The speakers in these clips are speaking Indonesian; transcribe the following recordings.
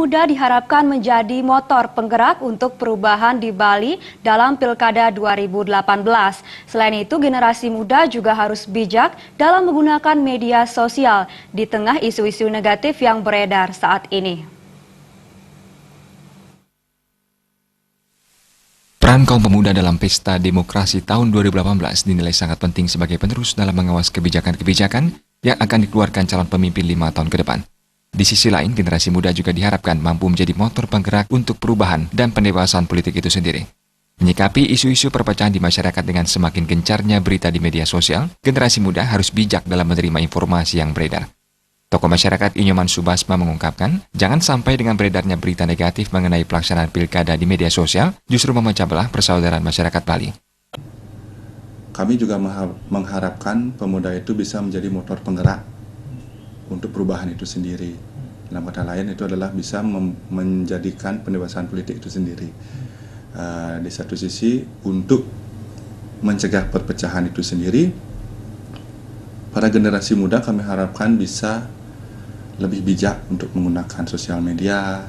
Muda diharapkan menjadi motor penggerak untuk perubahan di Bali dalam Pilkada 2018. Selain itu, generasi muda juga harus bijak dalam menggunakan media sosial di tengah isu-isu negatif yang beredar saat ini. Peran kaum pemuda dalam Pesta Demokrasi tahun 2018 dinilai sangat penting sebagai penerus dalam mengawas kebijakan-kebijakan yang akan dikeluarkan calon pemimpin 5 tahun ke depan. Di sisi lain, generasi muda juga diharapkan mampu menjadi motor penggerak untuk perubahan dan pendewasaan politik itu sendiri. Menyikapi isu-isu perpecahan di masyarakat dengan semakin gencarnya berita di media sosial, generasi muda harus bijak dalam menerima informasi yang beredar. Tokoh masyarakat Inyoman Subasma mengungkapkan, jangan sampai dengan beredarnya berita negatif mengenai pelaksanaan pilkada di media sosial justru memecah belah persaudaraan masyarakat Bali. Kami juga mengharapkan pemuda itu bisa menjadi motor penggerak untuk perubahan itu sendiri. Dalam kata lain itu adalah bisa menjadikan pendewasaan politik itu sendiri. Di satu sisi untuk mencegah perpecahan itu sendiri, para generasi muda kami harapkan bisa lebih bijak untuk menggunakan sosial media,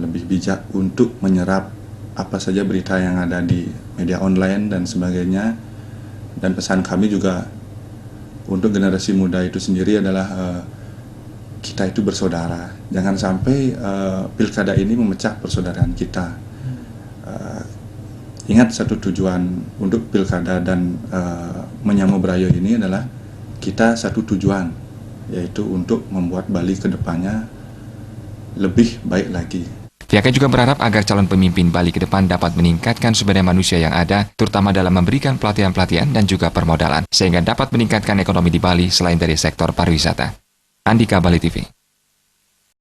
lebih bijak untuk menyerap apa saja berita yang ada di media online dan sebagainya. Dan pesan kami juga untuk generasi muda itu sendiri adalah kita itu bersaudara. Jangan sampai pilkada ini memecah persaudaraan kita. Ingat satu tujuan untuk pilkada dan Menyamo Brayo ini adalah kita satu tujuan, yaitu untuk membuat Bali ke depannya lebih baik lagi. Pihaknya juga berharap agar calon pemimpin Bali ke depan dapat meningkatkan sumber daya manusia yang ada, terutama dalam memberikan pelatihan-pelatihan dan juga permodalan, sehingga dapat meningkatkan ekonomi di Bali selain dari sektor pariwisata. Andika, Bali TV.